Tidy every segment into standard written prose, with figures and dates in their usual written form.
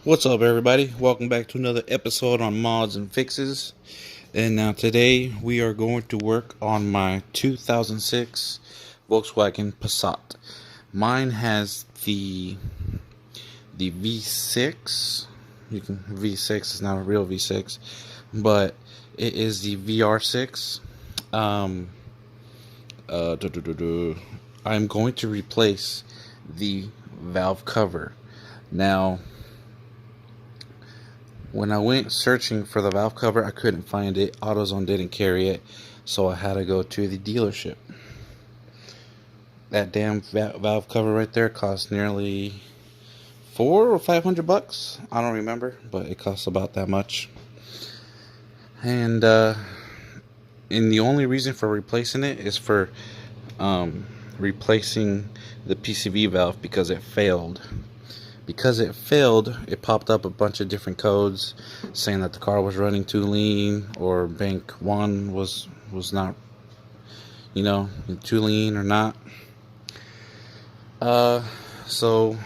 What's up, everybody? Welcome back to another episode on Mods and Fixes. And now today we are going to work on my 2006 Volkswagen Passat. Mine has the V6. V6 is not a real V6, but it is the VR6. I'm going to replace the valve cover. Now, when I went searching for the valve cover, I couldn't find it. AutoZone didn't carry it, so I had to go to the dealership. That damn valve cover right there cost nearly $400 or $500. I don't remember, but it costs about that much. And the only reason for replacing it is for replacing the PCV valve because it failed. Because it failed, it popped up a bunch of different codes saying that the car was running too lean, or bank 1 was not, too lean or not. So,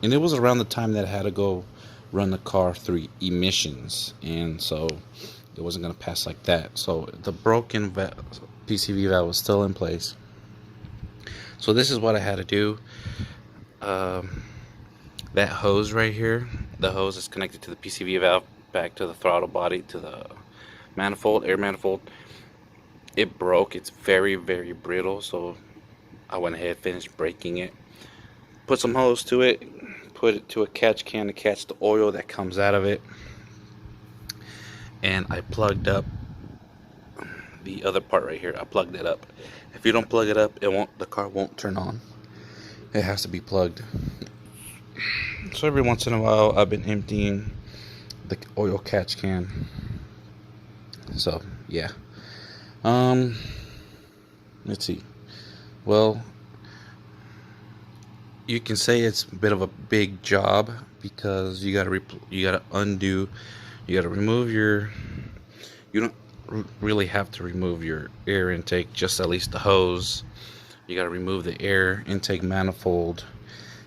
and it was around the time that I had to go run the car through emissions, and so it wasn't going to pass like that. So the broken PCV valve was still in place. So this is what I had to do. That hose right here, the hose is connected to the PCV valve, back to the throttle body, to the manifold, air manifold. It broke. It's very, very brittle, so I went ahead and finished breaking it. Put some hose to it, put it to a catch can to catch the oil that comes out of it, and I plugged up the other part right here. I plugged it up. If you don't plug it up, the car won't turn on. It has to be plugged. So every once in a while, I've been emptying the oil catch can. So yeah. Let's see. Well, you can say it's a bit of a big job because you gotta remove your. You don't really have to remove your air intake, just at least the hose. You gotta remove the air intake manifold.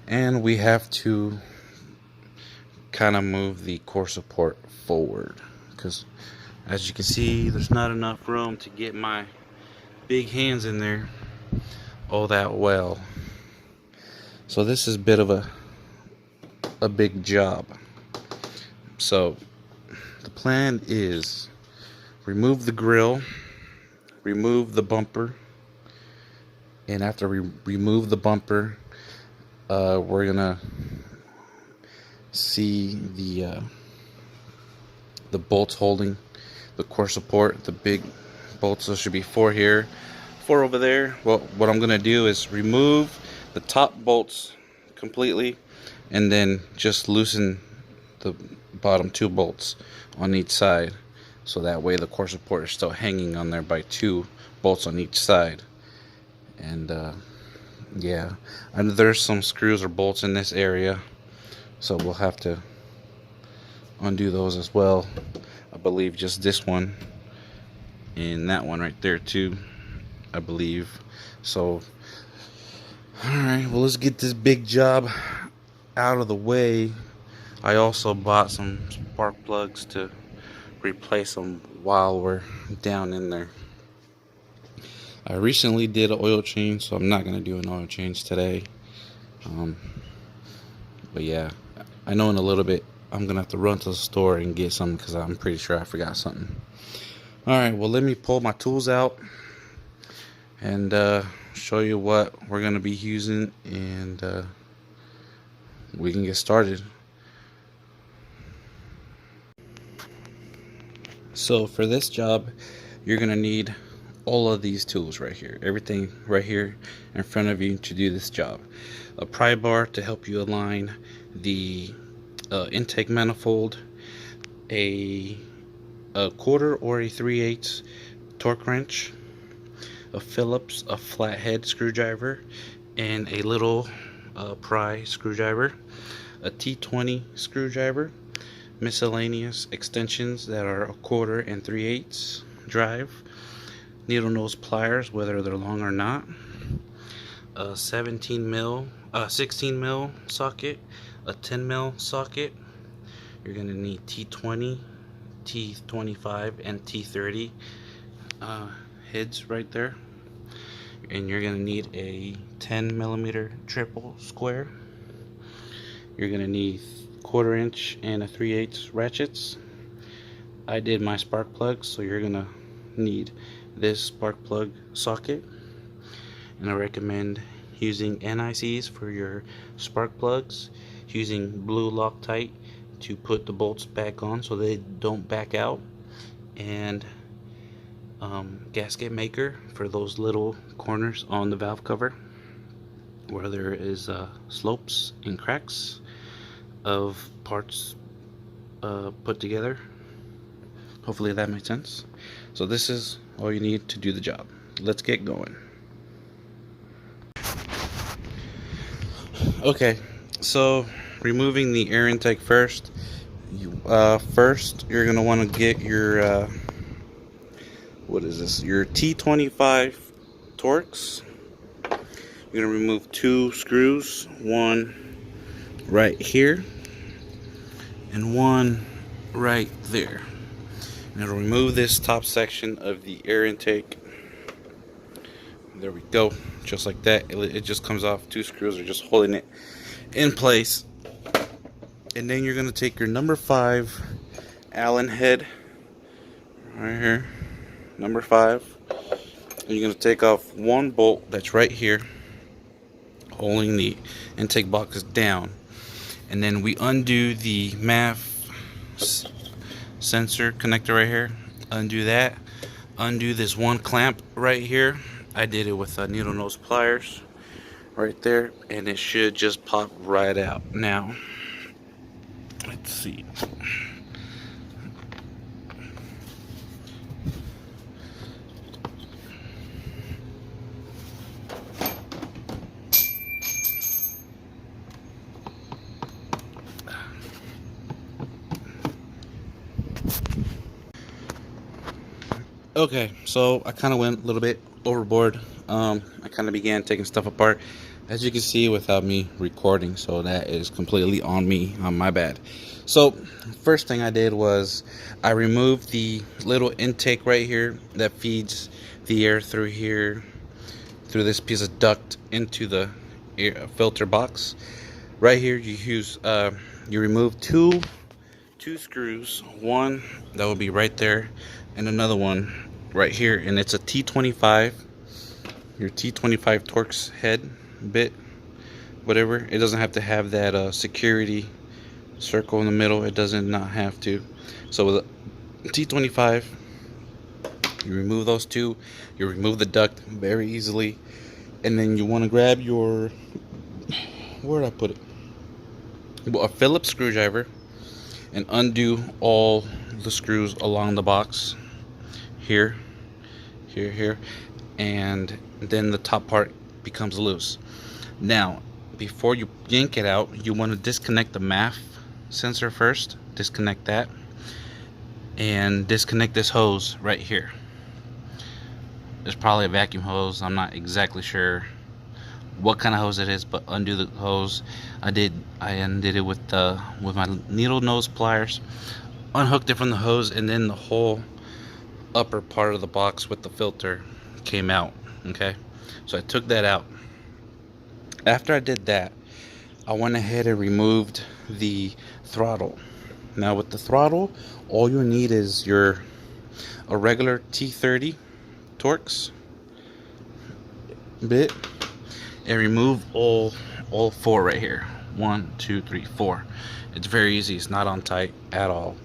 And we have to kind of move the core support forward, because as you can see, there's not enough room to get my big hands in there all that well. So this is a bit of a big job. So the plan is remove the grill, remove the bumper, and after we remove the bumper, we're gonna see the bolts holding the core support, the big bolts. There should be 4 here, 4 over there. Well, what I'm gonna do is remove the top bolts completely, and then just loosen the bottom 2 bolts on each side, so that way the core support is still hanging on there by 2 bolts on each side. And yeah, and there's some screws or bolts in this area, so we'll have to undo those as well. I believe just this one and that one right there too, I believe. So alright, well, let's get this big job out of the way. I also bought some spark plugs to replace them while we're down in there. I recently did an oil change, so I'm not going to do an oil change today. But yeah, I know in a little bit I'm going to have to run to the store and get something, because I'm pretty sure I forgot something. Alright, well, let me pull my tools out and show you what we're going to be using, and we can get started. So for this job, you're going to need all of these tools right here, everything right here in front of you to do this job. A pry bar to help you align the intake manifold, a 1/4 or a 3/8 torque wrench, a Phillips, a flathead screwdriver, and a little pry screwdriver, a T20 screwdriver, miscellaneous extensions that are a 1/4 and 3/8 drive, needle nose pliers, whether they're long or not, a 16 mil socket, a 10 mil socket. You're going to need T20, T25, and T30 heads right there. And you're going to need a 10 millimeter triple square. You're going to need 1/4 inch and a 3/8 ratchets. I did my spark plug, so you're going to need this spark plug socket. And I recommend using NICs for your spark plugs, using blue Loctite to put the bolts back on so they don't back out, and gasket maker for those little corners on the valve cover where there is slopes and cracks of parts put together. Hopefully that makes sense. So this is all you need to do the job. Let's get going. Okay, so removing the air intake first. First, you're gonna want to get your what is this? Your T25 Torx. You're gonna remove 2 screws, one right here and one right there. And it'll remove this top section of the air intake. There we go, just like that. It just comes off. 2 screws are just holding it in place. And then you're going to take your number 5 Allen head right here, number 5, and you're going to take off one bolt that's right here holding the intake box down. And then we undo the MAF sensor connector right here. Undo that. Undo this one clamp right here. I did it with needle nose pliers right there, and it should just pop right out. Now, let's see. Okay, so I kind of went a little bit overboard. I kind of began taking stuff apart, as you can see, without me recording, so that is completely on me, on my bad. So first thing I did was I removed the little intake right here that feeds the air through here, through this piece of duct into the air filter box. Right here you remove two screws, one that will be right there and another one right here, and it's a T25, your T25 Torx head bit, whatever. It doesn't have to have that security circle in the middle. It doesn't not have to. So with a T25, you remove those two, you remove the duct very easily, and then you want to grab your, where did I put it? A Phillips screwdriver, and undo all the screws along the box here, and then the top part becomes loose. Now, before you yank it out, you want to disconnect the MAF sensor first. Disconnect that, and disconnect this hose right here. There's probably a vacuum hose. I'm not exactly sure what kind of hose it is, but undo the hose. I undid it with my needle nose pliers, unhooked it from the hose, and then the whole upper part of the box with the filter came out. Okay, so I took that out. After I did that, I went ahead and removed the throttle. Now with the throttle, all you need is a regular T30 Torx bit, and remove all 4 right here. 1, 2, 3, 4. It's very easy. It's not on tight at all.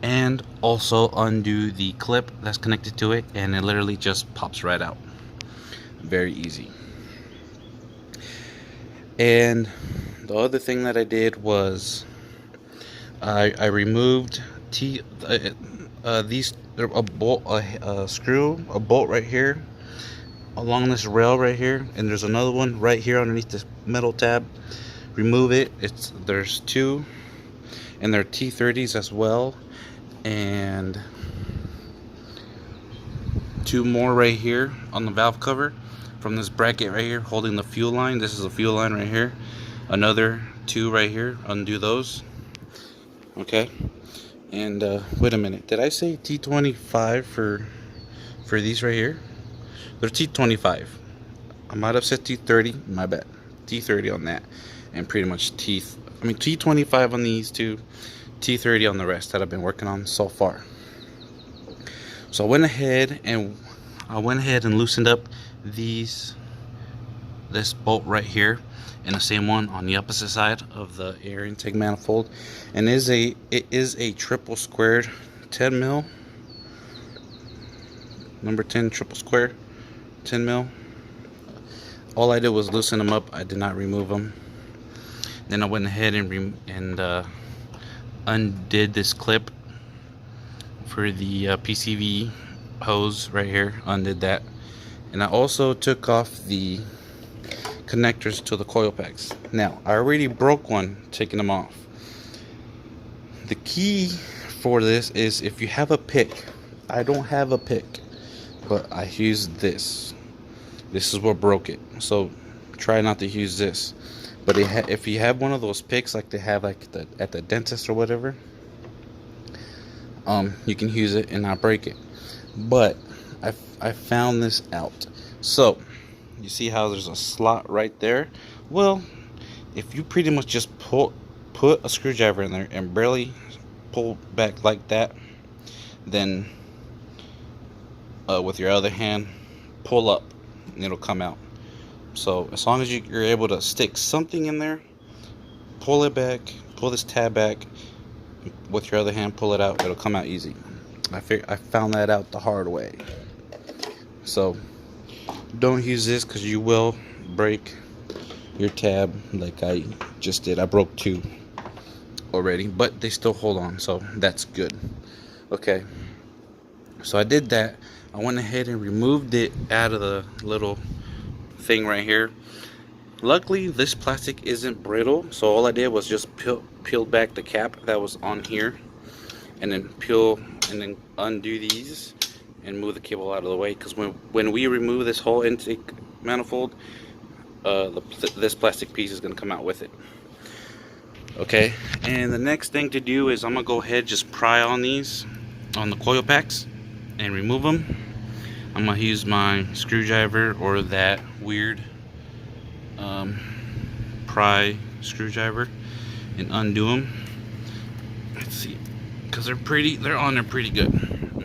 And also undo the clip that's connected to it, and it literally just pops right out. Very easy. And the other thing that I did was I removed a bolt right here along this rail right here, and there's another one right here underneath this metal tab. Remove it. There's 2, and they're T30s as well, and 2 more right here on the valve cover from this bracket right here holding the fuel line. This is a fuel line right here. Another two right here, undo those. Okay, and wait a minute, did I say T25 for these right here? They're T25. I might have said T30, my bad. T30 on that, and pretty much T25 on these two, T30 on the rest that I've been working on so far. So I went ahead and loosened up this bolt right here, and the same one on the opposite side of the air intake manifold. And it is a triple squared 10 mil, number 10 triple square 10 mil. All I did was loosen them up. I did not remove them. Then I went ahead and undid this clip for the PCV hose right here. Undid that, and I also took off the connectors to the coil packs. Now I already broke one taking them off. The key for this is if you have a pick. I don't have a pick, but I used this. This is what broke it, so try not to use this. But if you have one of those picks like they have at the dentist or whatever, you can use it and not break it. But I found this out. So you see how there's a slot right there? Well, if you pretty much just put a screwdriver in there and barely pull back like that, then with your other hand pull up, and it'll come out. So as long as you're able to stick something in there, pull it back, pull this tab back with your other hand, pull it out, it'll come out easy. I found that out the hard way. So don't use this because you will break your tab like I just did. I broke two already, but they still hold on, so that's good. Okay, so I did that. I went ahead and removed it out of the little thing right here. Luckily this plastic isn't brittle, so all I did was just peel back the cap that was on here, and then undo these and move the cable out of the way, because when we remove this whole intake manifold, this plastic piece is going to come out with it. Okay, and the next thing to do is I'm gonna go ahead just pry on these on the coil packs and remove them. I'm gonna use my screwdriver or that weird pry screwdriver and undo them. Let's see, because they're on there pretty good.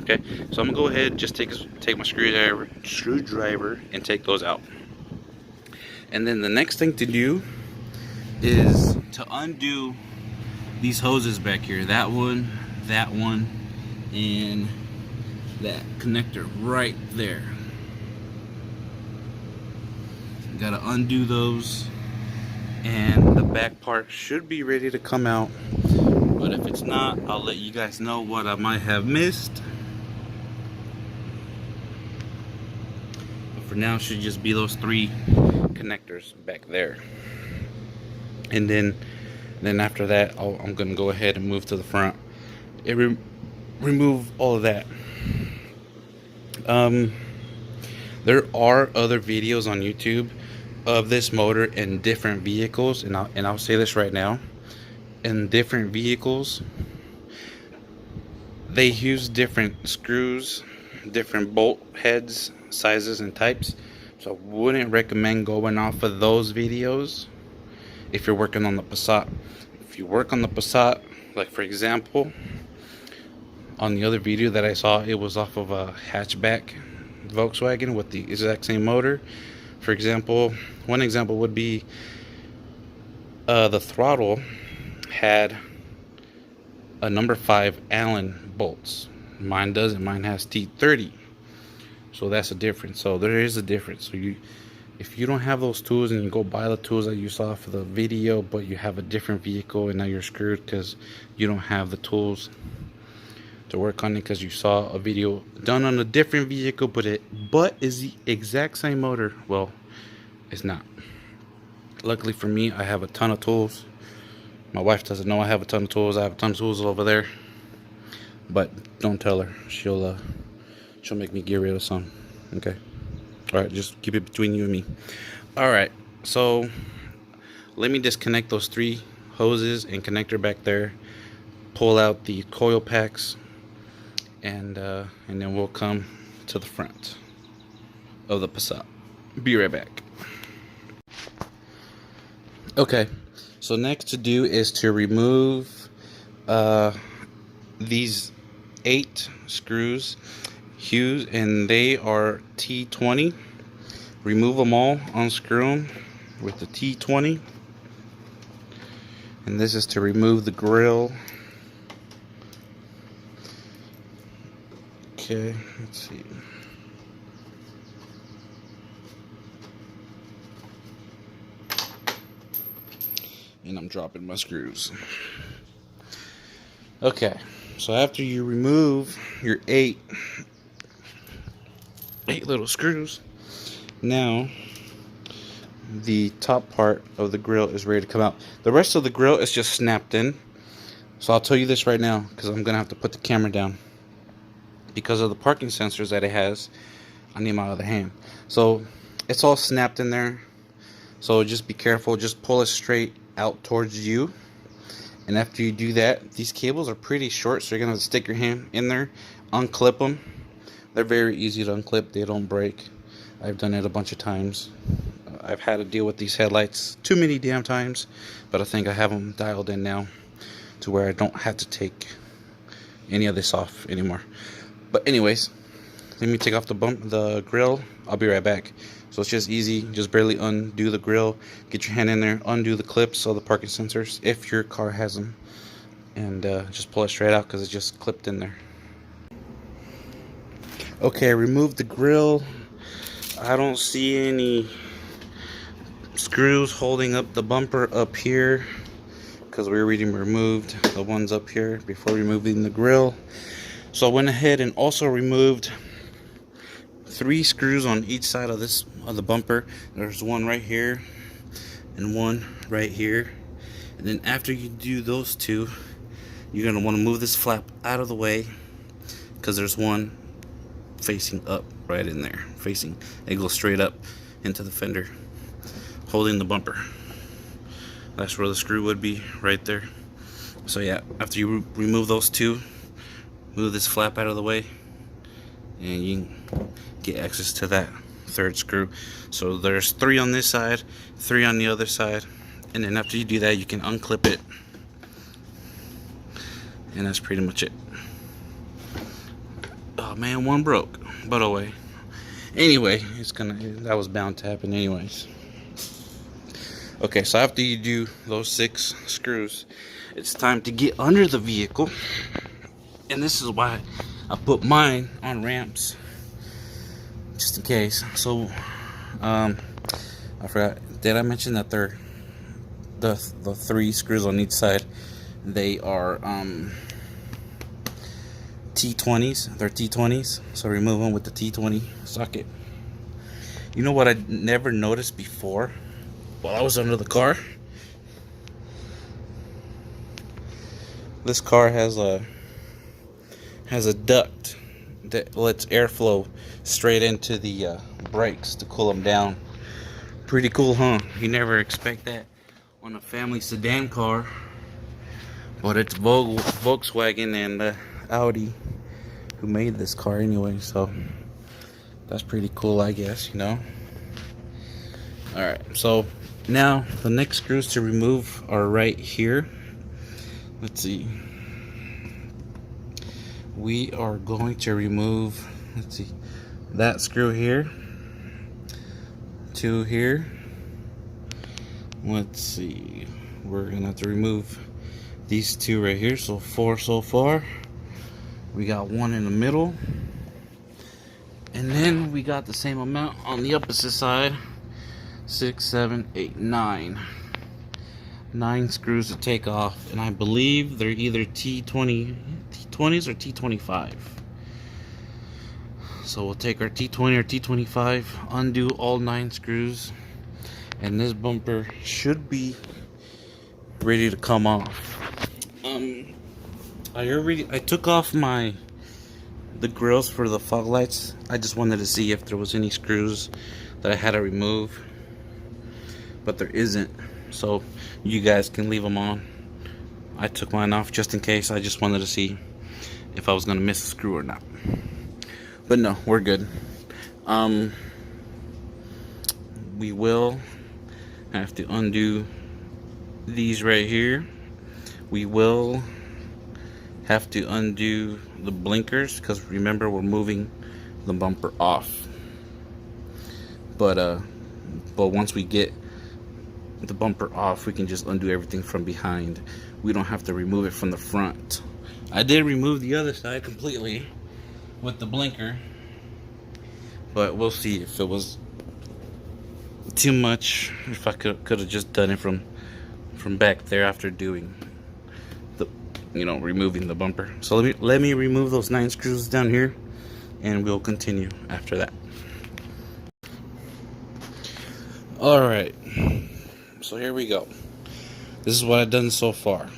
Okay, so I'm gonna go ahead and just take my screwdriver and take those out. And then the next thing to do is to undo these hoses back here. That one, and that connector right there. Gotta undo those, and the back part should be ready to come out. But if it's not, I'll let you guys know what I might have missed. But for now, it should just be those three connectors back there. And then after that, I'm gonna go ahead and move to the front and remove all of that. There are other videos on YouTube of this motor in different vehicles, and I'll say this right now: in different vehicles, they use different screws, different bolt heads, sizes, and types. So I wouldn't recommend going off of those videos if you're working on the Passat. If you work on the Passat, like for example, on the other video that I saw, it was off of a hatchback Volkswagen with the exact same motor. For example, one example would be the throttle had a number 5 Allen bolts. Mine doesn't. Mine has T30. So that's a difference. So there is a difference. So if you don't have those tools and you go buy the tools that you saw for the video, but you have a different vehicle and now you're screwed because you don't have the tools to work on it because you saw a video done on a different vehicle, but is the exact same motor. Well, it's not. Luckily for me, I have a ton of tools. My wife doesn't know I have a ton of tools. I have a ton of tools over there, but don't tell her. She'll make me get rid of some. Okay. All right, just keep it between you and me. All right, so let me disconnect those three hoses and connector back there, pull out the coil packs, and then we'll come to the front of the Passat. Be right back. Okay, so next to do is to remove these 8 screws, Hughes, and they are T20. Remove them all, unscrew them with the T20. And this is to remove the grill. Okay, let's see. And I'm dropping my screws. Okay, so after you remove your 8 little screws, now the top part of the grill is ready to come out. The rest of the grill is just snapped in. So I'll tell you this right now, because I'm gonna have to put the camera down because of the parking sensors that it has. I need my other hand. So it's all snapped in there. So just be careful. Just pull it straight out towards you. And after you do that, these cables are pretty short, so you're gonna have to stick your hand in there, unclip them. They're very easy to unclip. They don't break. I've done it a bunch of times. I've had to deal with these headlights too many damn times, but I think I have them dialed in now to where I don't have to take any of this off anymore. But anyways, let me take off the grill. I'll be right back. So it's just easy. Just barely undo the grill, get your hand in there, undo the clips of the parking sensors if your car has them, and just pull it straight out because it's just clipped in there. Okay, remove the grill. I don't see any screws holding up the bumper up here because we already removed the ones up here before removing the grill. So I went ahead and also removed 3 screws on each side of the bumper. There's one right here and one right here. And then after you do those 2, you're going to want to move this flap out of the way because there's one facing up right in there. It goes straight up into the fender, holding the bumper. That's where the screw would be, right there. So yeah, after you remove those 2, move this flap out of the way, and you can get access to that 3rd screw. So there's 3 on this side, 3 on the other side, and then after you do that, you can unclip it, and that's pretty much it. Oh man, one broke, but oh wait. Anyway, that was bound to happen anyways. Okay, so after you do those 6 screws, it's time to get under the vehicle. And this is why I put mine on ramps, just in case. So, I forgot. Did I mention that they're the 3 screws on each side? They are T20s. They're T20s. So remove them with the T20 socket. You know what I never noticed before while I was under the car? This car has a duct that lets airflow straight into the brakes to cool them down. Pretty cool, huh? You never expect that on a family sedan car, but it's Volkswagen and Audi who made this car anyway, so that's pretty cool, I guess, you know. Alright, so now the next screws to remove are right here. Let's see. We are going to remove, let's see, that screw here, 2 here. Let's see, we're gonna have to remove these 2 right here, so 4 so far. We got 1 in the middle, and then we got the same amount on the opposite side. 6, 7, 8, 9. 9 screws to take off, and I believe they're either T20s or T25. So we'll take our T20 or T25, undo all 9 screws, and this bumper should be ready to come off. I took off the grills for the fog lights. I just wanted to see if there was any screws that I had to remove, but there isn't. so you guys can leave them on. I took mine off just in case. I just wanted to see if I was gonna miss a screw or not. But no, we're good. We will have to undo these right here. We will have to undo the blinkers because remember we're moving the bumper off. But once we get the bumper off, we can just undo everything from behind. We don't have to remove it from the front. I did remove the other side completely with the blinker, but we'll see if it was too much, if I could have just done it from back there after doing the, removing the bumper. So let me remove those 9 screws down here, and we'll continue after that. All right, so here we go. This is what I've done so far.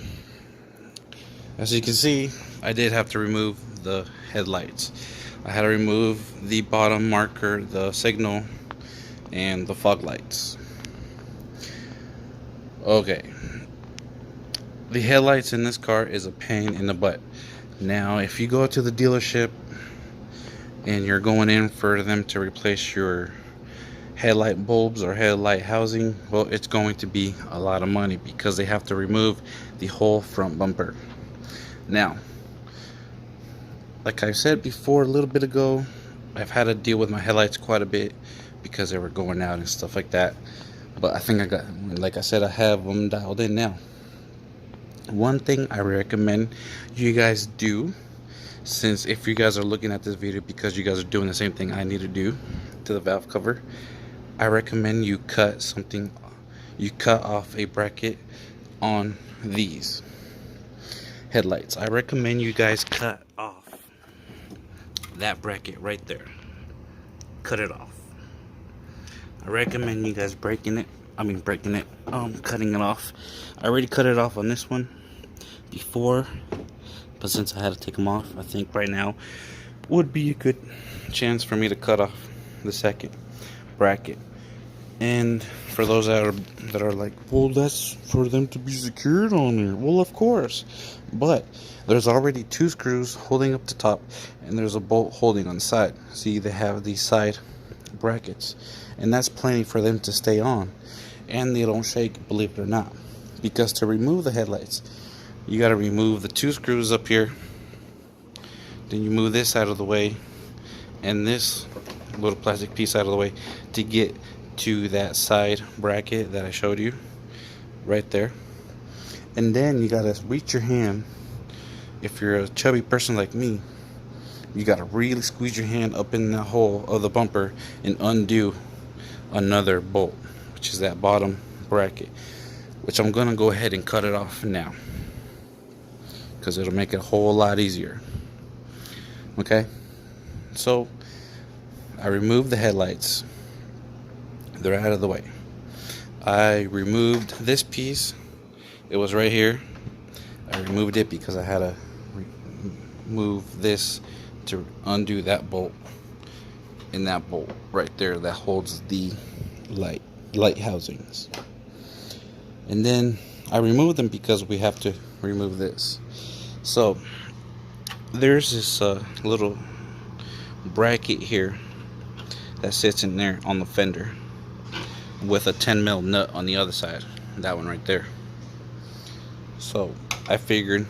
As you can see, I did have to remove the headlights. I had to remove the bottom marker, the signal, and the fog lights. Okay, the headlights in this car is a pain in the butt. Now if you go to the dealership and you're going in for them to replace your headlight bulbs or headlight housing, well, it's going to be a lot of money because they have to remove the whole front bumper. Now, like I said before a little bit ago, I've had to deal with my headlights quite a bit because they were going out and stuff like that. But I think like I said, I have them dialed in now. One thing I recommend you guys do, since if you guys are looking at this video because you guys are doing the same thing I need to do to the valve cover, I recommend you cut off a bracket on these headlights. I recommend you guys cut off that bracket right there. Cut it off. I recommend you guys cutting it off. I already cut it off on this one before, but since I had to take them off, I think right now would be a good chance for me to cut off the second bracket. And for those that are like, well, that's for them to be secured on there. Well, of course, but there's already 2 screws holding up the top, and there's a bolt holding on the side. See, they have these side brackets, and that's plenty for them to stay on, and they don't shake, believe it or not. Because to remove the headlights, you got to remove the 2 screws up here, then you move this out of the way, and this little plastic piece out of the way to get to that side bracket that I showed you right there. And then you gotta reach your hand. If you're a chubby person like me, you gotta really squeeze your hand up in the hole of the bumper and undo another bolt, which is that bottom bracket, which I'm gonna go ahead and cut it off now because it'll make it a whole lot easier. Okay, so I removed the headlights. They're out of the way. I removed this piece. It was right here. I removed it because I had to remove this to undo that bolt, and that bolt right there that holds the light housings. And then I removed them because we have to remove this. So there's this little bracket here that sits in there on the fender with a 10mm nut on the other side, that one right there. So I figured,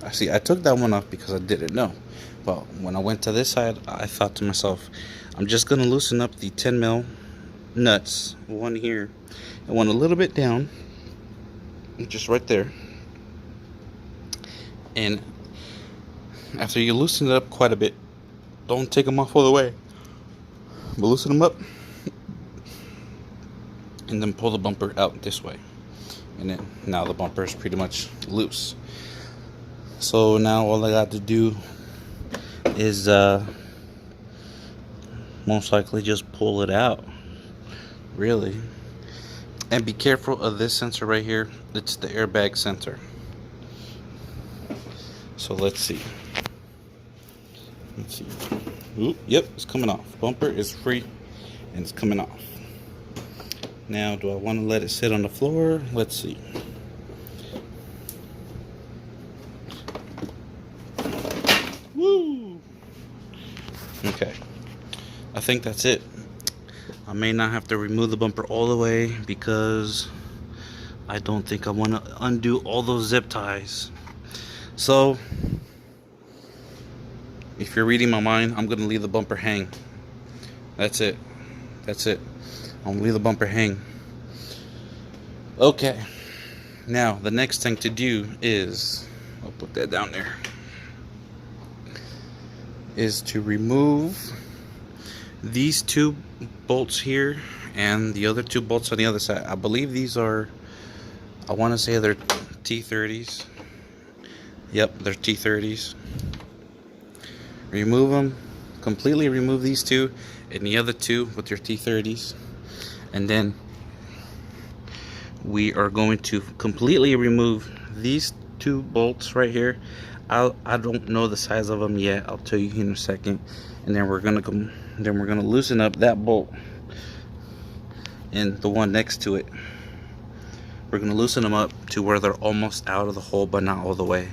I took that one off because I didn't know, but when I went to this side, I thought to myself, I'm just gonna loosen up the 10mm nuts, one here and one a little bit down, just right there. And after you loosen it up quite a bit, don't take them off all the way, but loosen them up and then pull the bumper out this way, and then now the bumper is pretty much loose. So now all I got to do is most likely just pull it out, really. And be careful of this sensor right here. It's the airbag sensor. So let's see. Ooh, yep, it's coming off. Bumper is free and it's coming off. Now, do I want to let it sit on the floor? Let's see. Woo! Okay, I think that's it. I may not have to remove the bumper all the way because I don't think I want to undo all those zip ties. So, if you're reading my mind, I'm going to leave the bumper hang. That's it. That's it. I'm going to leave the bumper hang. Okay. Now, the next thing to do is, I'll put that down there, is to remove these two bolts here and the other two bolts on the other side. I believe these are, I want to say they're T30s. Yep, they're T30s. Remove them, completely remove these two and the other two with your T30s, and then we are going to completely remove these two bolts right here. I don't know the size of them yet. I'll tell you in a second. And then we're gonna loosen up that bolt and the one next to it. We're gonna loosen them up to where they're almost out of the hole, but not all the way.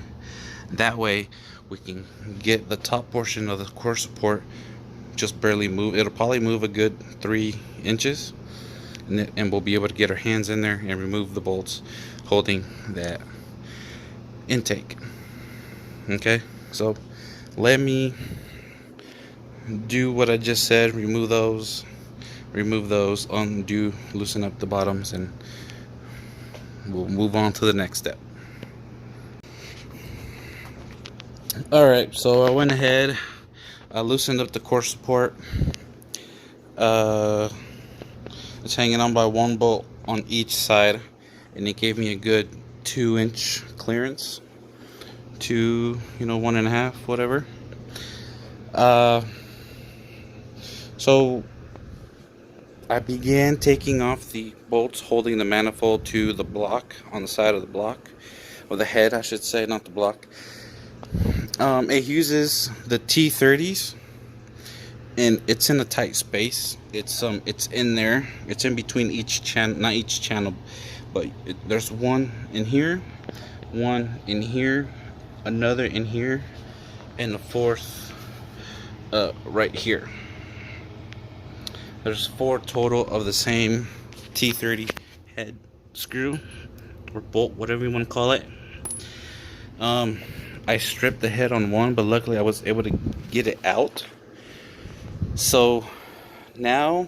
That way we can get the top portion of the core support just barely move. It'll probably move a good 3 inches, and we'll be able to get our hands in there and remove the bolts holding that intake. Okay, so let me do what I just said. Remove those, undo, loosen up the bottoms, and we'll move on to the next step. Alright, so I went ahead, I loosened up the core support. It's hanging on by one bolt on each side, and it gave me a good 2-inch clearance. 1.5, whatever. So I began taking off the bolts holding the manifold to the block on the side of the block, or the head, I should say, not the block. It uses the T30s, and it's in a tight space. It's in there. It's in between each channel, not each channel, but there's one in here, one in here, another in here, and the fourth right here. There's 4 total of the same T30 head screw or bolt, whatever you want to call it. I stripped the head on one, but luckily I was able to get it out. So now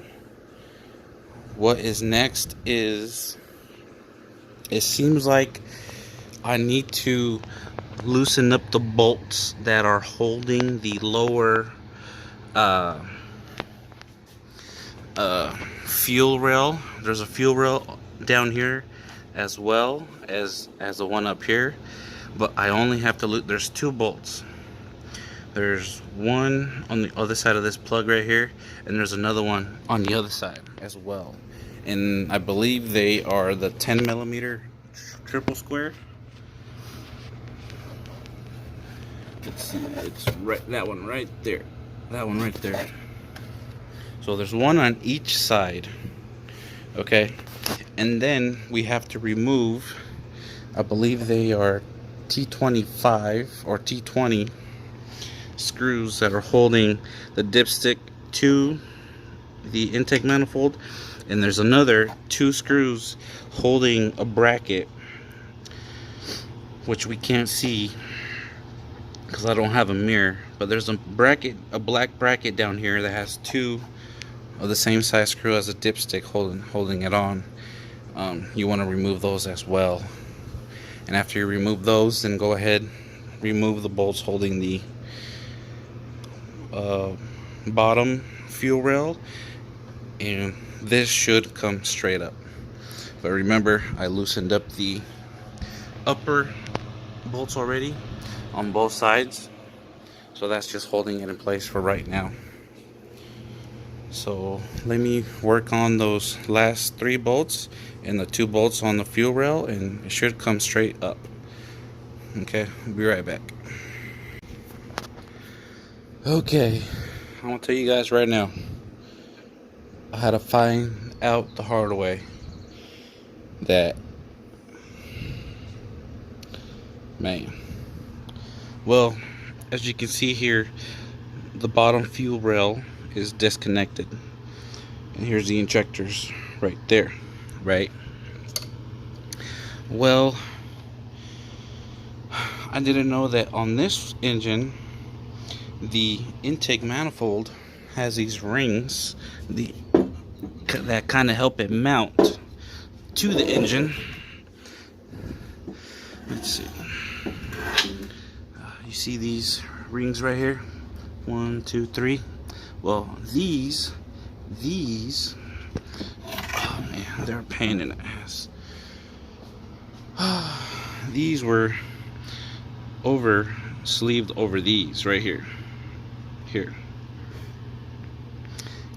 what is next is, it seems like I need to loosen up the bolts that are holding the lower fuel rail. There's a fuel rail down here as well as the one up here, but I only have to there's 2 bolts. There's one on the other side of this plug right here, and there's another one on the other side as well, and I believe they are the 10mm triple square. It's right, that one right there, that one right there. So there's one on each side, okay? And then we have to remove, I believe they are T25 or T20 screws that are holding the dipstick to the intake manifold, and there's another 2 screws holding a bracket, which we can't see because I don't have a mirror, but there's a bracket, a black bracket down here that has 2 of the same size screw as a dipstick holding it on. You want to remove those as well, and after you remove those, then go ahead, remove the bolts holding the bottom fuel rail, and this should come straight up. But remember, I loosened up the upper bolts already on both sides, so that's just holding it in place for right now. So let me work on those last 3 bolts and the 2 bolts on the fuel rail, and it should come straight up. Okay, I'll be right back. Okay, I'm gonna tell you guys right now, I had to find out the hard way. that, man. Well, as you can see here, the bottom fuel rail is disconnected, and here's the injectors right there, right? Well, I didn't know that on this engine the intake manifold has these rings that kind of help it mount to the engine. Let's see. You see these rings right here? 1, 2, 3. Well, these, oh man, they're a pain in the ass. These were sleeved over these right here,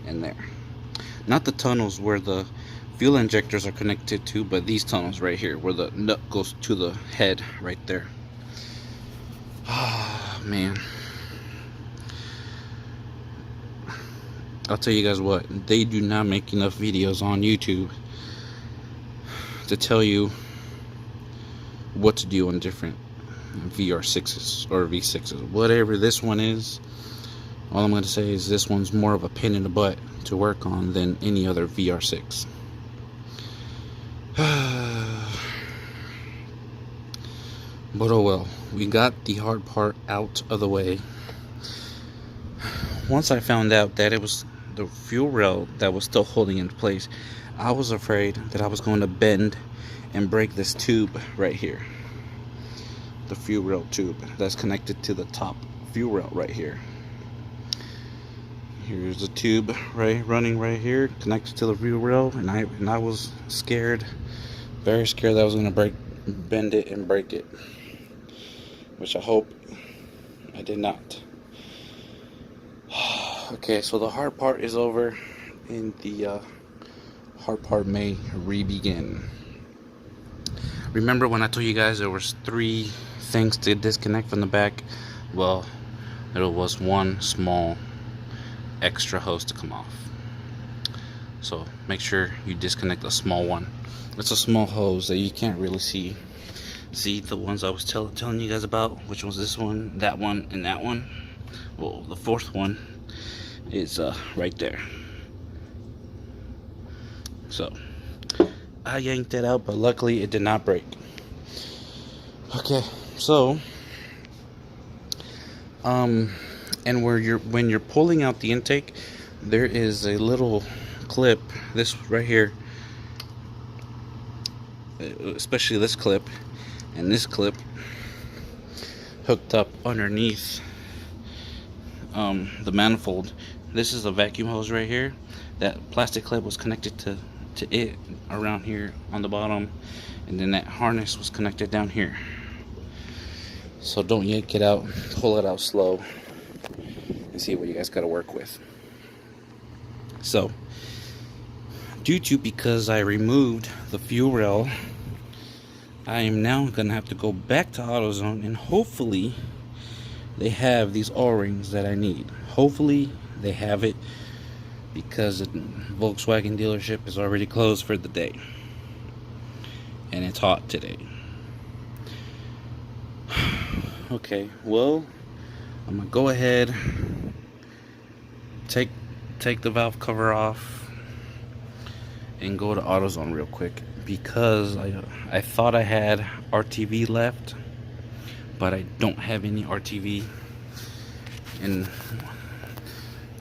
and there. Not the tunnels where the fuel injectors are connected to, but these tunnels right here where the nut goes to the head right there. Oh man, I'll tell you guys what, they do not make enough videos on YouTube to tell you what to do on different VR6s or V6s, whatever this one is. All I'm going to say is this one's more of a pain in the butt to work on than any other VR6. But oh well, we got the hard part out of the way. Once I found out that it was the fuel rail that was still holding in place, I was afraid that I was going to bend and break this tube right here. The fuel rail tube that's connected to the top fuel rail right here. Here's the tube running right here, connected to the fuel rail, and I was scared, very scared that I was going to bend it and break it, which I hope I did not. Okay, so the hard part is over, and the hard part may re-begin. Remember when I told you guys there was 3 things to disconnect from the back? Well, there was one small extra hose to come off. So make sure you disconnect the small one. It's a small hose that you can't really see. See the ones I was telling you guys about? Which one's this one, that one, and that one? Well, the 4th one is right there. So I yanked that out, but luckily it did not break. Okay, so and when you're pulling out the intake, there is a little clip, this right here, especially this clip and this clip, hooked up underneath the manifold. This is a vacuum hose right here. That plastic clip was connected to it around here on the bottom, and then that harness was connected down here. So don't yank it out, pull it out slow and see what you guys got to work with. So because I removed the fuel rail, I am now gonna have to go back to AutoZone, and hopefully they have these O-rings that I need. Hopefully they have it, because the Volkswagen dealership is already closed for the day, and it's hot today. Okay, well, I'm gonna go ahead, take the valve cover off, and go to AutoZone real quick, because I thought I had RTV left, but I don't have any RTV. And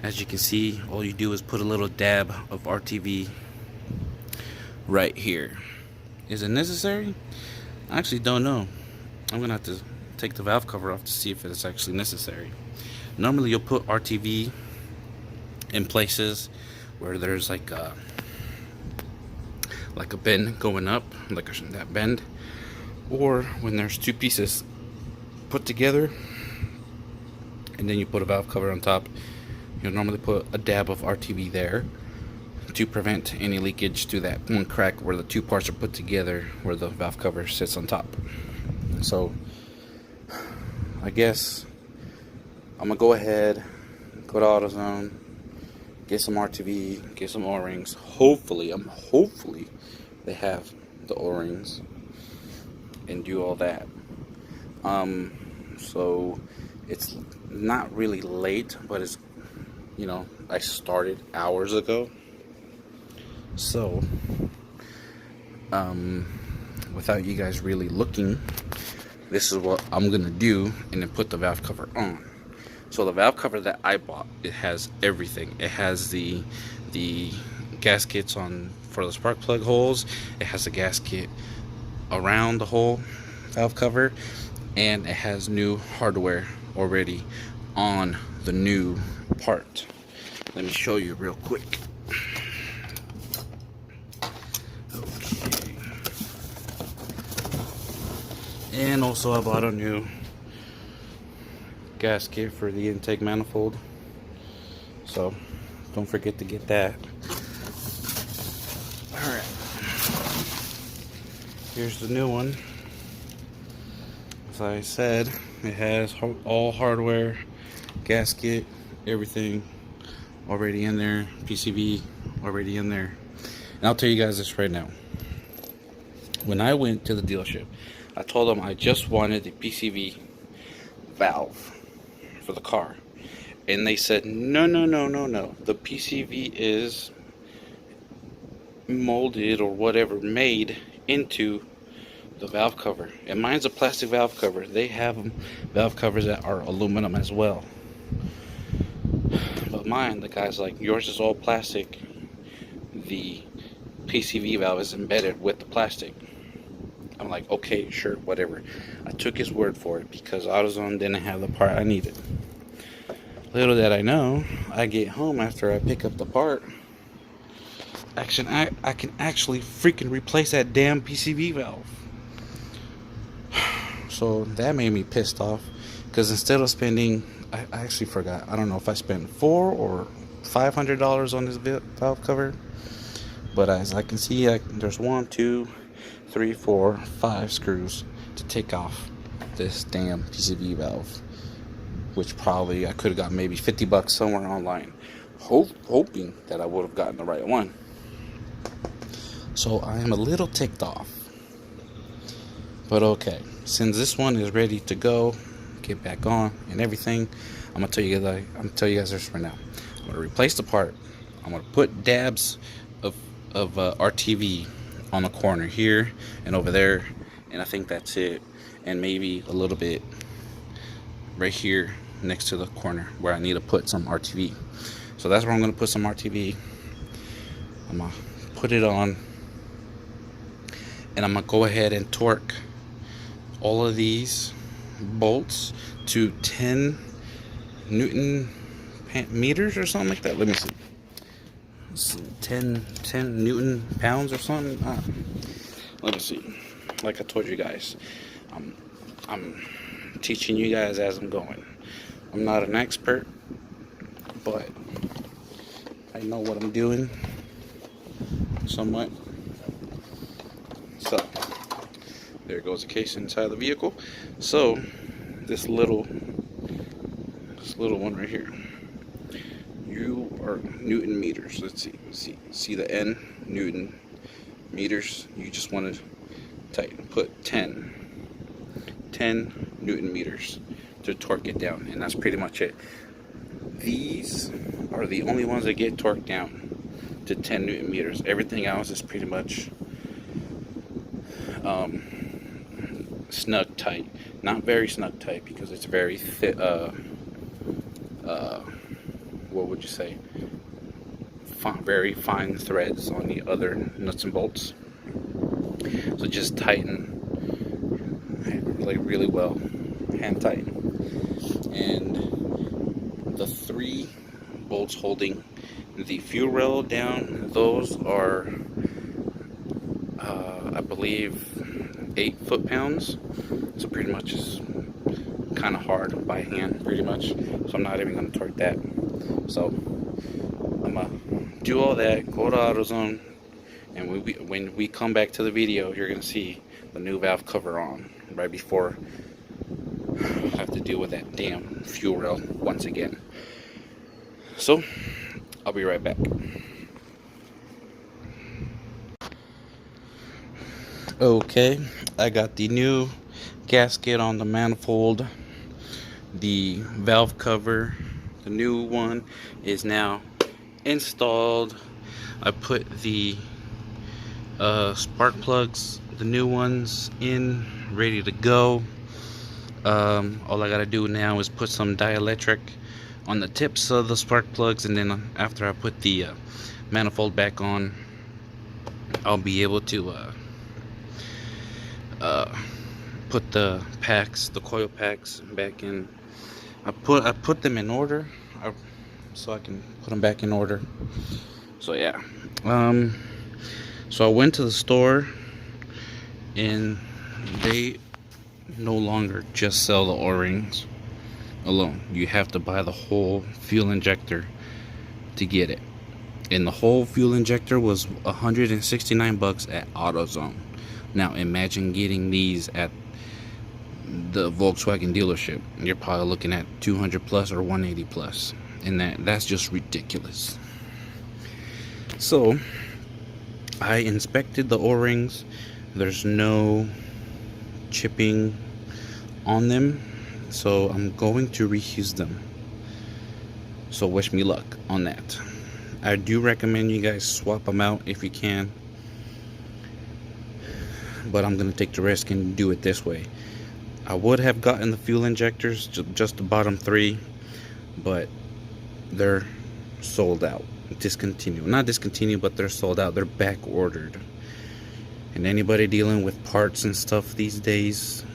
as you can see, all you do is put a little dab of RTV right here. Is it necessary? I actually don't know. I'm gonna have to take the valve cover off to see if it's actually necessary. Normally you'll put RTV in places where there's like a bend going up, like that bend, or when there's 2 pieces put together and then you put a valve cover on top. You'll normally put a dab of RTV there to prevent any leakage to that one crack where the 2 parts are put together, where the valve cover sits on top. So I guess I'm gonna go ahead, go to AutoZone, get some RTV, get some O-rings. Hopefully they have the O-rings and do all that. So it's not really late, but it's, you know, I started hours ago. So without you guys really looking, this is what I'm gonna do, and then put the valve cover on. So the valve cover that I bought, it has everything. It has the gaskets on for the spark plug holes. It has a gasket around the whole valve cover, and it has new hardware already on the new part. Let me show you real quick. Okay. And also I bought a new gasket for the intake manifold, so don't forget to get that. Alright, here's the new one. As I said, it has all hardware, gasket, everything already in there, PCV already in there. And I'll tell you guys this right now. When I went to the dealership, I told them I just wanted the PCV valve for the car, and they said no, the PCV is molded or whatever, made into the valve cover, and mine's a plastic valve cover. They have valve covers that are aluminum as well, but mine, the guy's like, yours is all plastic. The PCV valve is embedded with the plastic. I'm like, okay, sure, whatever. I took his word for it because AutoZone didn't have the part I needed. Little did I know, I get home after I pick up the part, I can actually freaking replace that damn PCV valve. So that made me pissed off, because instead of spending, I actually forgot, I don't know if I spent $400 or $500 on this valve cover, but as I can see, there's 1, 2, 3, 4, 5 screws to take off this damn PCV valve, which probably I could have got maybe $50 somewhere online, hoping that I would have gotten the right one. So I am a little ticked off, but okay, since this one is ready to go, get back on and everything, I'm gonna tell you guys this right now. I'm gonna replace the part. I'm gonna put dabs of RTV on the corner here and over there, and I think that's it, and maybe a little bit right here next to the corner where I need to put some RTV. So that's where I'm gonna put some RTV. I'm gonna put it on, and I'm gonna go ahead and torque all of these bolts to 10 Newton meters or something like that. Let me see. 10 Newton pounds or something. Let me see. Like I told you guys, I'm teaching you guys as I'm going. I'm not an expert, but I know what I'm doing somewhat. So there goes the case inside the vehicle. So this little one right here, you are Newton meters. Let's see the N, Newton meters. You just want to put 10 Newton meters to torque it down, and that's pretty much it. These are the only ones that get torqued down to 10 Newton meters. Everything else is pretty much snug tight. Not very snug tight, because it's very thick. What would you say? Very fine threads on the other nuts and bolts. So just tighten like really well, hand tighten. And the 3 bolts holding the fuel rail down, those are I believe 8 foot-pounds. So pretty much is kind of hard by hand, pretty much. So I'm not even going to torque that. So I'm gonna do all that, go to AutoZone, and when we come back to the video, you're gonna see the new valve cover on right before I have to deal with that damn fuel rail once again. So I'll be right back. Okay, I got the new gasket on the manifold. The valve cover, the new one, is now installed. I put the spark plugs, the new ones, in, ready to go. All I gotta do now is put some dielectric on the tips of the spark plugs, and then after I put the manifold back on, I'll be able to put the packs, the coil packs, back in. I put them in order, so I can put them back in order. So yeah, so I went to the store, and they no longer just sell the O-rings alone. You have to buy the whole fuel injector to get it, and the whole fuel injector was $169 at AutoZone. Now imagine getting these at the Volkswagen dealership. You're probably looking at 200 plus or 180 plus, and that's just ridiculous. So I inspected the O-rings. There's no chipping on them, so I'm going to reuse them. So wish me luck on that. I do recommend you guys swap them out if you can, but I'm gonna take the risk and do it this way. I would have gotten the fuel injectors, just the bottom three, but they're sold out. Discontinued. Not discontinued, but they're sold out. They're back ordered. And anybody dealing with parts and stuff these days,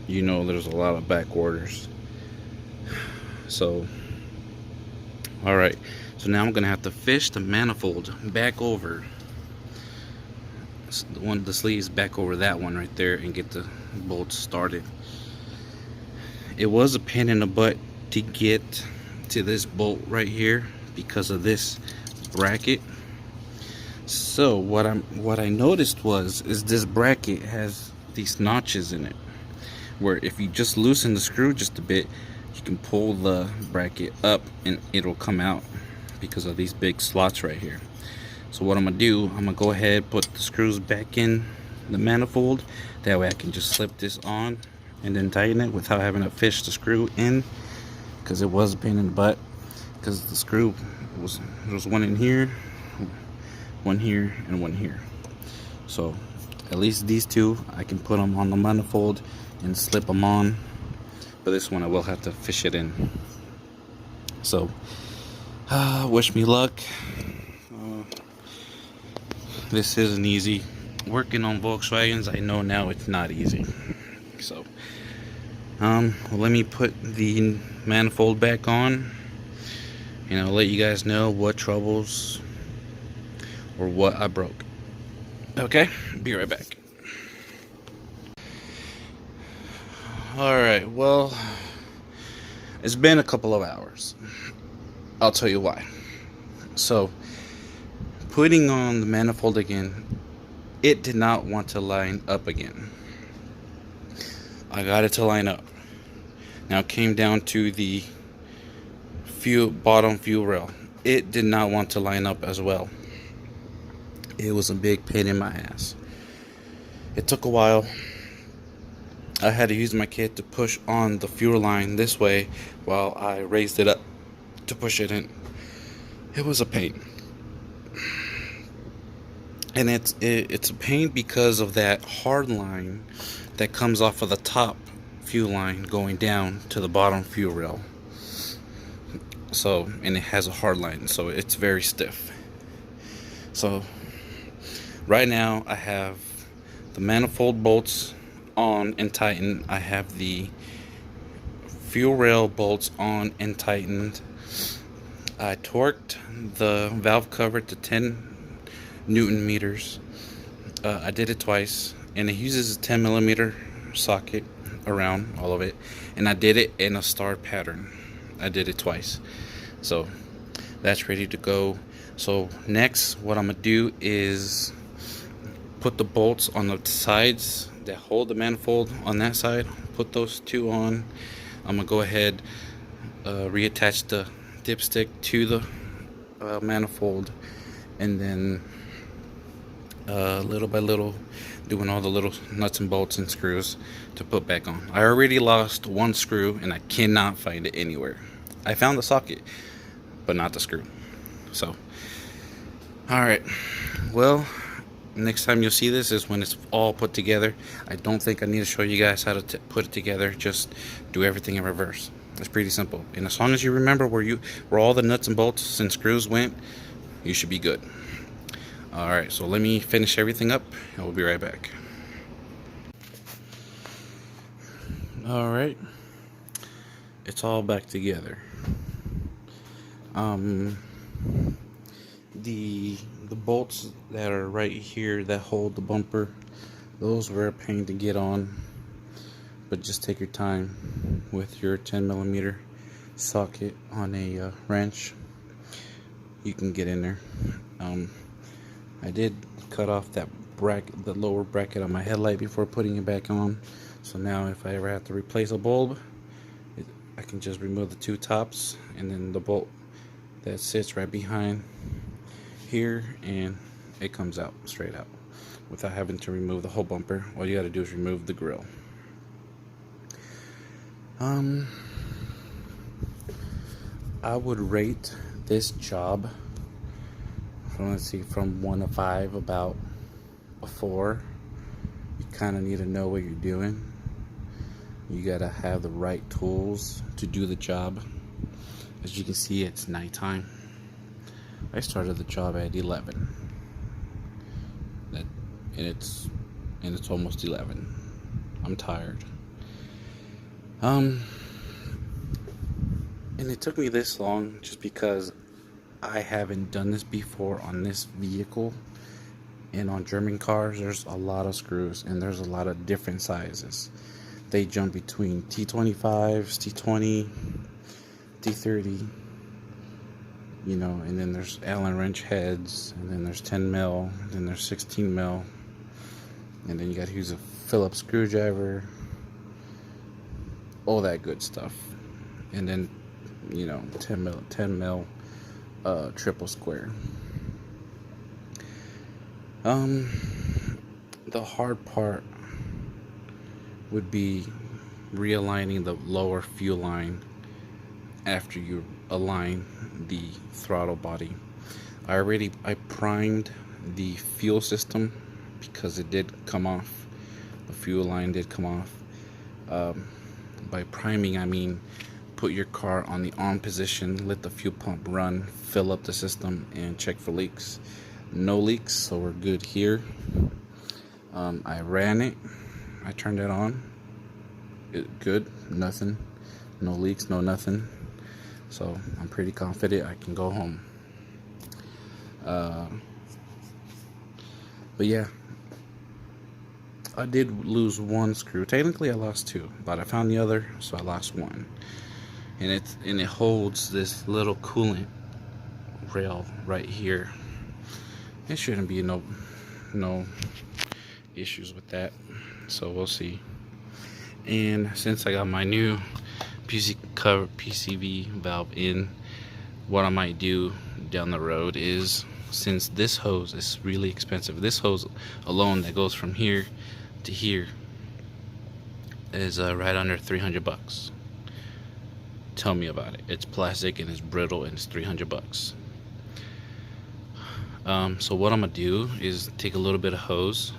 you know there's a lot of back orders. So, alright. So now I'm going to have to fish the manifold back over. The sleeves back over that one right there, and get the bolts started. It was a pain in the butt to get to this bolt right here because of this bracket. So what I noticed is this bracket has these notches in it, where if you just loosen the screw just a bit, you can pull the bracket up and it'll come out because of these big slots right here. So what I'm gonna do, I'm gonna go ahead, put the screws back in the manifold. That way I can just slip this on and then tighten it without having to fish the screw in, because it was a pain in the butt. Because the screw there was one in here, one here, and one here. So at least these two I can put them on the manifold and slip them on, but this one I will have to fish it in. So wish me luck. This isn't easy. Working on Volkswagens, I know now it's not easy. So let me put the manifold back on, and I'll let you guys know what troubles or what I broke. Okay, be right back. Alright, well, it's been a couple of hours. I'll tell you why. So putting on the manifold again, it did not want to line up again. I got it to line up. Now it came down to the bottom fuel rail. It did not want to line up as well. It was a big pain in my ass. It took a while. I had to use my kit to push on the fuel line this way while I raised it up to push it in. It was a pain. And it's a pain because of that hard line that comes off of the top fuel line going down to the bottom fuel rail. So, and it has a hard line, so it's very stiff. So right now I have the manifold bolts on and tightened. I have the fuel rail bolts on and tightened. I torqued the valve cover to 10 Newton meters. I did it twice, and it uses a 10 millimeter socket around all of it, and I did it in a star pattern. I did it twice, so that's ready to go. So next, what I'm gonna do is put the bolts on the sides that hold the manifold on that side. Put those two on. I'm gonna go ahead, reattach the dipstick to the manifold, and then little by little, doing all the little nuts and bolts and screws to put back on. I already lost one screw and I cannot find it anywhere. I found the socket, but not the screw. So, alright, well, next time you'll see this is when it's all put together. I don't think I need to show you guys how to put it together. Just do everything in reverse. It's pretty simple, and as long as you remember where all the nuts and bolts and screws went, you should be good. Alright, so let me finish everything up and we'll be right back. Alright, it's all back together. The bolts that are right here that hold the bumper, those were a pain to get on, but just take your time with your 10mm socket on a wrench. You can get in there. I did cut off that bracket, the lower bracket on my headlight before putting it back on. So now if I ever have to replace a bulb, I can just remove the two tops and then the bolt that sits right behind here, and it comes out straight out without having to remove the whole bumper. All you got to do is remove the grill. I would rate this job from 1 to 5 about a 4. You kind of need to know what you're doing. You gotta have the right tools to do the job. As you can see, it's nighttime. I started the job at 11. And it's almost 11. I'm tired. And it took me this long just because I haven't done this before on this vehicle. And on German cars, there's a lot of screws and there's a lot of different sizes. They jump between T25s, T20, T30, you know, and then there's Allen wrench heads, and then there's 10mm, and then there's 16mm, and then you gotta use a Phillips screwdriver, all that good stuff. And then, you know, 10mm triple square. The hard part would be realigning the lower fuel line after you align the throttle body. I primed the fuel system because it did come off. The fuel line did come off. By priming, I mean put your car on the on position, let the fuel pump run, fill up the system, and check for leaks. No leaks, so we're good here. I ran it. I turned it on. Good. Nothing. No leaks, no nothing. So I'm pretty confident I can go home. But yeah, I did lose one screw. Technically I lost two, but I found the other, so I lost one. And it holds this little coolant rail right here. It shouldn't be no issues with that, so we'll see. And since I got my new PCV valve in, what I might do down the road is, since this hose is really expensive, this hose alone that goes from here to here is right under 300 bucks. Tell me about it. It's plastic and it's brittle and it's 300 bucks. So what I'm gonna do is take a little bit of hose,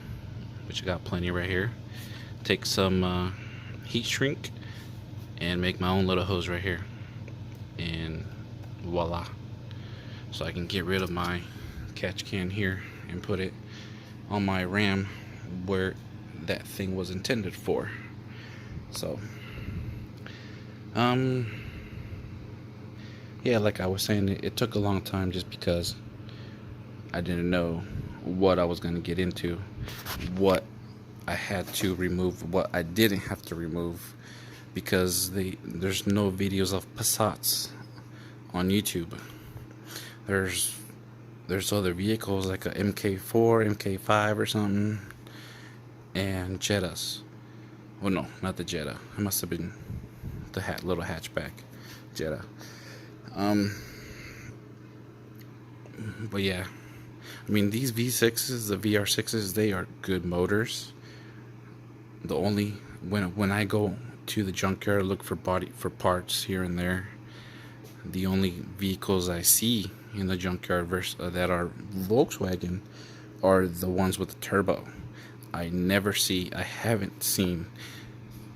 which I got plenty right here, take some heat shrink and make my own little hose right here, and voila. So I can get rid of my catch can here and put it on my ram where that thing was intended for. So yeah, like I was saying, it took a long time just because I didn't know what I was going to get into, what I had to remove, what I didn't have to remove, because there's no videos of Passats on YouTube. There's other vehicles like a MK4, MK5 or something, and Jettas. Well, no, not the Jetta. It must have been the little hatchback Jetta. But yeah, I mean, these V6s, the VR6s, they are good motors. The only when I go to the junkyard, look for parts here and there, the only vehicles I see in the junkyard that are Volkswagen are the ones with the turbo. I haven't seen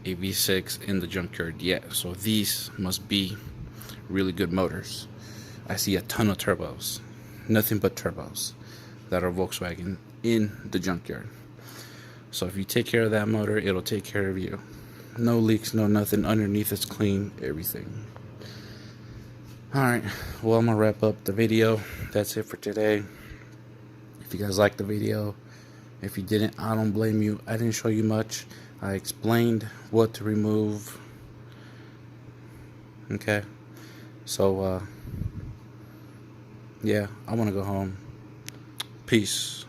a V6 in the junkyard yet, so these must be really good motors. I see a ton of turbos, nothing but turbos that are Volkswagen in the junkyard. So if you take care of that motor, it'll take care of you. No leaks, no nothing. Underneath is clean, everything. Alright, well, I'm gonna wrap up the video. That's it for today. If you guys liked the video, if you didn't, I don't blame you. I didn't show you much. I explained what to remove. Okay, so yeah, I want to go home. Peace.